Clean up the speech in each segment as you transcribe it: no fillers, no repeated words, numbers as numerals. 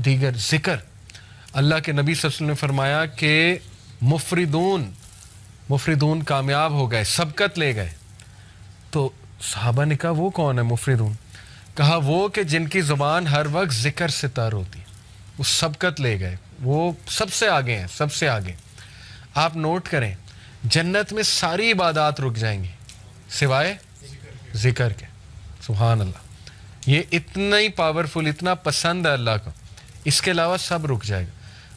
دیگر ذکر. اللہ کے نبی صلی اللہ علیہ وسلم نے فرمایا کہ مفردون کامیاب ہو گئے, سبقت لے گئے. تو صحابہ نے کہا وہ کون ہے مفردون؟ کہا وہ کہ جن کی زبان ہر وقت ذکر سے تر ہوتی ہے, وہ سبقت لے گئے, وہ سب سے آگے ہیں, سب سے آگے. آپ نوٹ کریں, جنت میں ساری عبادات رک جائیں گی سوائے ذکر کے. سبحان اللہ, یہ اتنا ہی پاورفل, اتنا پسند ہے اللہ کو, اس کے علاوہ سب رک جائے گا.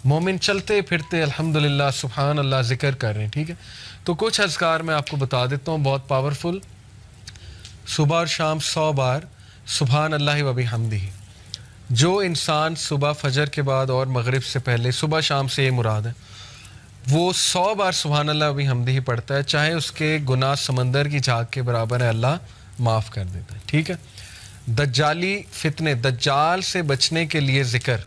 مومن چلتے پھرتے الحمدللہ سبحان اللہ ذکر کر رہے ہیں. ٹھیک ہے, تو کچھ اذکار میں آپ کو بتا دیتا ہوں بہت پاورفل. صبح اور شام 100 بار سبحان اللہ و بحمدہ. جو انسان صبح فجر کے بعد اور مغرب سے پہلے, صبح شام سے یہ مراد ہے, وہ 100 بار سبحان اللہ و بحمدہ پڑھتا ہے, چاہے اس کے گناہ سمندر کی جھاگ کے برابر ہے, اللہ معاف کر دیتا ہے. ٹھیک ہے. دجالی فتنے, دجال سے بچنے کے لیے ذکر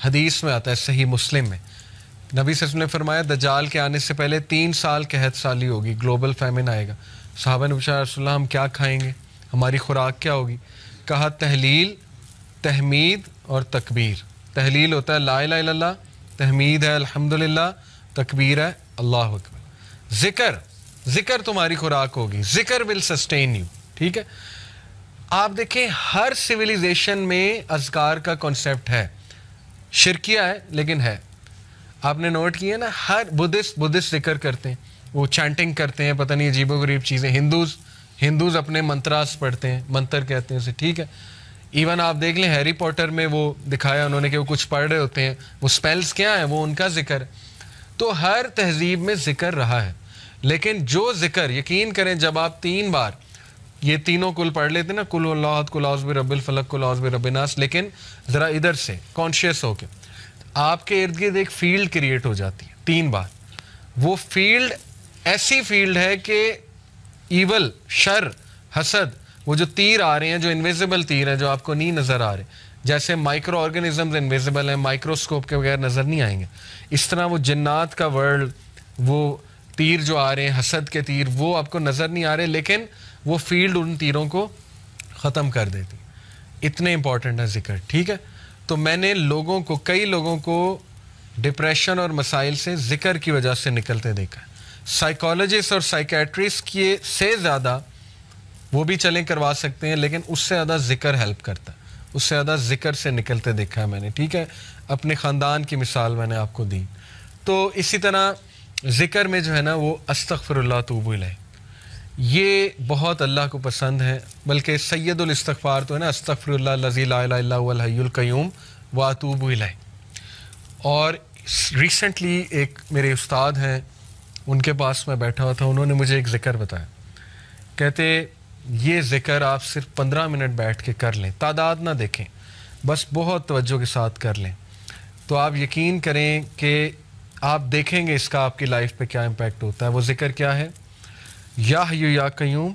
حدیث میں آتا ہے صحیح مسلم میں. نبی صلی اللہ علیہ وسلم نے فرمایا دجال کے آنے سے پہلے 3 سال قحط سالی ہوگی, گلوبل فیمن آئے گا. صحابہ نے پوچھا رسول اللہ ہم کیا کھائیں گے, ہماری خوراک کیا ہوگی؟ کہا تحلیل, تحمید اور تکبیر. تحلیل ہوتا ہے لا الہ الا اللہ, تحمید ہے الحمدللہ, تکبیر ہے اللہ اکبر. ذکر تمہاری خوراک ہوگی, ذکر ول سسٹین یو. ٹھیک ہے. آپ دیکھیں ہر سویلائزیشن میں اذکار کا کنسیپٹ ہے, شرکیہ ہے لیکن ہے. آپ نے نوٹ کیا نا, ہر بدھسٹ ذکر کرتے ہیں, وہ چانٹنگ کرتے ہیں, پتہ نہیں عجیب و غریب چیزیں. ہندوز اپنے منتراس پڑھتے ہیں, منتر کہتے ہیں اسے. ٹھیک ہے. ایون آپ دیکھ لیں ہیری پوٹر میں وہ دکھایا انہوں نے کہ وہ کچھ پڑھ رہے ہوتے ہیں, وہ سپیلز کیا ہیں, وہ ان کا ذکر ہے. تو ہر تہذیب میں ذکر رہا ہے, لیکن جو ذکر یقین کریں جب آپ 3 بار یہ تینوں کل پڑھ لیتے نا, کل اللہ احد, کل اعوذ برب الفلق, کل اعوذ برب الناس, لیکن ذرا ادھر سے کانشیس ہو کے آپ کے ارد گرد ایک فیلڈ کریٹ ہو جاتی ہے 3 بار. وہ فیلڈ ایسی فیلڈ ہے کہ ایول, شر, حسد, وہ جو تیر آ رہے ہیں, جو انویزیبل تیر ہیں, جو آپ کو نہیں نظر آ رہے, جیسے مائکرو آرگنزمز انویزیبل ہیں, مائکروسکوپ کے بغیر نظر نہیں آئیں گے, اس طرح وہ جنات کا ورلڈ, وہ تیر جو آ رہے ہیں, حسد کے تیر, وہ آپ کو نظر نہیں آ رہے, لیکن وہ فیلڈ ان تیروں کو ختم کر دیتی. اتنے امپورٹنٹ ہے ذکر. ٹھیک ہے. تو میں نے کئی لوگوں کو ڈپریشن اور مسائل سے ذکر کی وجہ سے نکلتے دیکھا ہے. سائیکالوجسٹ اور سائیکیٹرسٹ سے زیادہ وہ بھی چلیں کروا سکتے ہیں, لیکن اس سے زیادہ ذکر ہیلپ کرتا ہے, اس سے زیادہ ذکر سے نکلتے دیکھا ہے میں نے. ٹھیک ہے. اپنے خاندان کی مثال میں نے آپ کو دی. تو اسی طرح ذکر میں جو ہے نا وہ استغفر اللہ توب الیہ, یہ بہت اللہ کو پسند ہے. بلکہ سید الاستغفار تو ہے نا, استغفر اللہ الذی لا الہ الا هو الحی القیوم واتوب الیہ. اور ریسنٹلی ایک میرے استاد ہیں, ان کے پاس میں بیٹھا ہوا تھا, انہوں نے مجھے ایک ذکر بتایا. کہتے یہ ذکر آپ صرف 15 منٹ بیٹھ کے کر لیں, تعداد نہ دیکھیں, بس بہت توجہ کے ساتھ کر لیں, تو آپ یقین کریں کہ آپ دیکھیں گے اس کا آپ کی لائف پہ کیا امپیکٹ ہوتا ہے. وہ ذکر کیا ہے؟ یا حی یا قیوم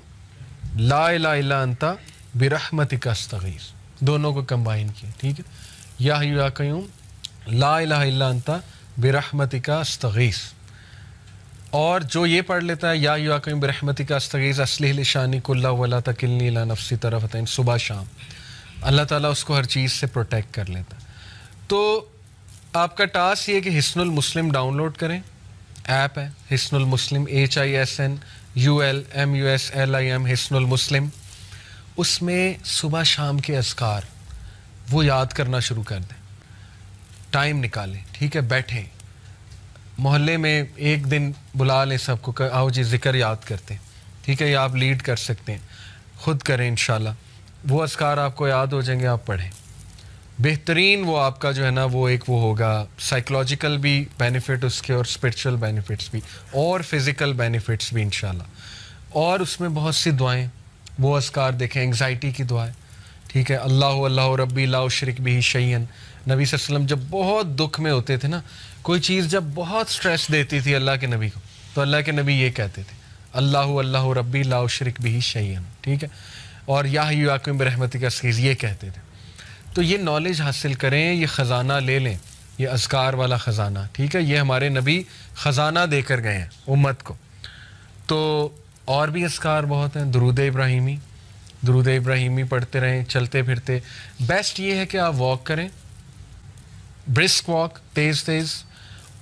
لا الہ الا انت برحمتک استغیث. دونوں کو کمبائن کیا. ٹھیک ہے. یا حی یا قیوم لا الہ الا انت برحمتک استغیث. اور جو یہ پڑھ لیتا ہے یا حی یا قیوم برحمتک استغیث اصلح لی شانی کلہ ولا تکلنی الی نفسی طرفتین, صبح شام اللہ تعالیٰ اس کو ہر چیز سے پروٹیکٹ کر لیتا ہے. تو آپ کا ٹاسک یہ کہ حصن المسلم ڈاؤن لوڈ کریں, ایپ ہے حصن المسلم, HISNULMUSLIM, حصن المسلم. اس میں صبح شام کے اذکار وہ یاد کرنا شروع کر دیں, ٹائم نکالیں. ٹھیک ہے. بیٹھیں, محلے میں ایک دن بلا لیں سب کو, آؤ جی ذکر یاد کرتے ہیں. ٹھیک ہے. یا آپ لیڈ کر سکتے ہیں, خود کریں انشاءاللہ. وہ اذکار آپ کو یاد ہو جائیں گے, آپ پڑھیں. بہترین وہ آپ کا جو ہے نا وہ ایک وہ ہوگا, سائیکلوجیکل بھی بینیفٹ اس کے, اور اسپرچول بینیفٹس بھی, اور فزیکل بینیفٹس بھی انشاءاللہ. اور اس میں بہت سی دعائیں, وہ اذکار دیکھیں, انگزائٹی کی دعائیں. ٹھیک ہے. اللہ ربی لا اشرک بہ شیئا. نبی صلی اللہ علیہ وسلم جب بہت دکھ میں ہوتے تھے نا, کوئی چیز جب بہت سٹریس دیتی تھی اللہ کے نبی کو, تو اللہ کے نبی یہ کہتے تھے اللہ ربی لا اشرک بہ شیئا. ٹھیک ہے. اور یا حی یا قیوم برحمتک استغیث یہ کہتے تھے. تو یہ نالج حاصل کریں, یہ خزانہ لے لیں, یہ اذکار والا خزانہ. ٹھیک ہے. یہ ہمارے نبی خزانہ دے کر گئے ہیں امت کو. تو اور بھی اذکار بہت ہیں. درود ابراہیمی پڑھتے رہیں چلتے پھرتے. بیسٹ یہ ہے کہ آپ واک کریں, برسک واک تیز تیز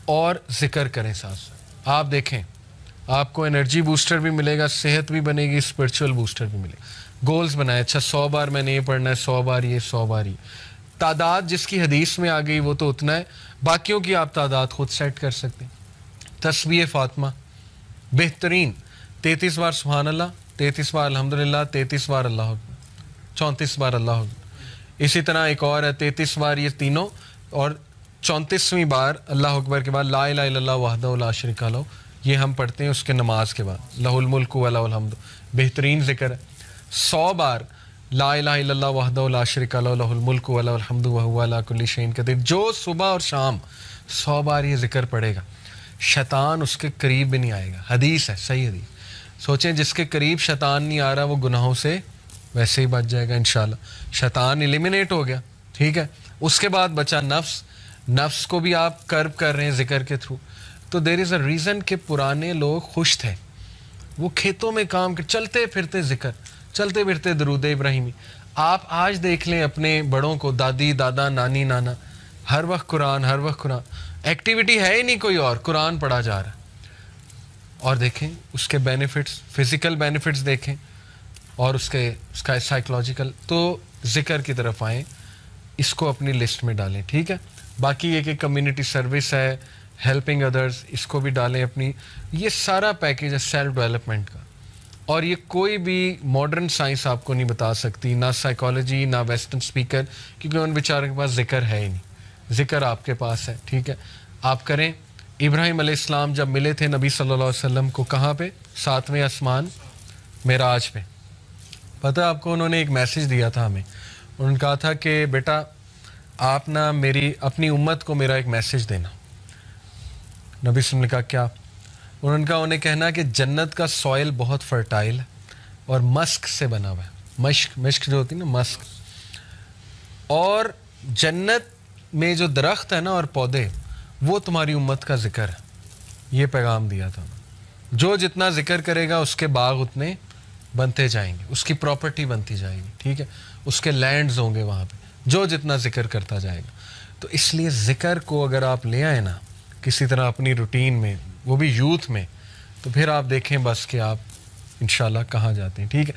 اور ذکر کریں ساتھ ساتھ. آپ دیکھیں آپ کو انرجی بوسٹر بھی ملے گا, صحت بھی بنے گی, اسپرچول بوسٹر بھی ملے گا. گولز بنائے, اچھا 100 بار میں نے یہ پڑھنا ہے, 100 بار یہ, 100 بار یہ. تعداد جس کی حدیث میں آ گئی وہ تو اتنا ہے, باقیوں کی آپ تعداد خود سیٹ کر سکتے ہیں. تسبیح فاطمہ بہترین 33 بار سبحان اللہ, 33 بار الحمدللہ, 33 بار اللہ اکبر, 34 بار اللہ اکبر. اسی طرح ایک اور ہے 33 بار یہ تینوں, اور 34ویں بار اللہ اکبر کے بعد لا الہ الا اللہ وحدہ لا شریک لہ, یہ ہم پڑھتے ہیں اس کے نماز کے بعد. لہ الملک و لہ الحمد, بہترین ذکر ہے. 100 بار لا الہ الا اللہ وحدہ لا شریک لہ لہ الملک و لہ الحمد وہو علی کل شیء قدیر. جو صبح اور شام 100 بار یہ ذکر پڑھے گا, شیطان اس کے قریب بھی نہیں آئے گا. حدیث ہے, صحیح حدیث. سوچیں جس کے قریب شیطان نہیں آ رہا وہ گناہوں سے ویسے ہی بچ جائے گا انشاءاللہ. شیطان ایلیمینیٹ ہو گیا, ٹھیک ہے. اس کے بعد بچا نفس. نفس کو بھی آپ کرب کر رہے ہیں ذکر کے تھرو. تو دیر از اے ریزن کہ پرانے لوگ خوش تھے, وہ کھیتوں میں کام کر, چلتے پھرتے ذکر, چلتے پھرتے درود ابراہیمی. آپ آج دیکھ لیں اپنے بڑوں کو, دادی دادا نانی نانا, ہر وقت قرآن, ہر وقت قرآن. ایکٹیویٹی ہے ہی نہیں کوئی اور, قرآن پڑھا جا رہا ہے. اور دیکھیں اس کے بینیفٹس, فزیکل بینیفٹس دیکھیں, اور اس کا سائیکلوجیکل. تو ذکر کی طرف آئیں, اس کو اپنی لسٹ میں ڈالیں, ٹھیک ہے. باقی یہ کہ کمیونٹی سروس ہے, ہیلپنگ ادرس, اس کو بھی ڈالیں اپنی. یہ سارا پیکیج ہے سیلف ڈیولپمنٹ کا, اور یہ کوئی بھی ماڈرن سائنس آپ کو نہیں بتا سکتی, نہ سائیکالوجی نہ ویسٹرن اسپیکر, کیونکہ ان بیچاروں کے پاس ذکر ہے ہی نہیں. ذکر آپ کے پاس ہے, ٹھیک ہے, آپ کریں. ابراہیم علیہ السلام جب ملے تھے نبی صلی اللہ علیہ وسلم کو, کہاں پہ؟ 7ویں آسمان معراج پہ. پتہ آپ کو انہوں نے ایک میسیج دیا تھا ہمیں. انہوں نے کہا تھا کہ بیٹا آپ نا اپنی امت کو میرا ایک میسیج دینا. نبی صلی اللہ علیہ وسلم نے کہا کیا؟ انہوں نے کہا انہیں کہنا کہ جنت کا سوائل بہت فرٹائل ہے اور مسک سے بنا ہوا ہے. مشک جو ہوتی ہے نا, مسک. اور جنت میں جو درخت ہے نا اور پودے, وہ تمہاری امت کا ذکر ہے. یہ پیغام دیا تھا. جو جتنا ذکر کرے گا اس کے باغ اتنے بنتے جائیں گے, اس کی پراپرٹی بنتی جائے گی, ٹھیک ہے. اس کے لینڈز ہوں گے وہاں پہ, جو جتنا ذکر کرتا جائے گا. تو اس لیے ذکر کو اگر آپ لے آئیں نا کسی طرح اپنی روٹین میں, وہ بھی یوتھ میں, تو پھر آپ دیکھیں بس کہ آپ انشاءاللہ کہاں جاتے ہیں, ٹھیک ہے.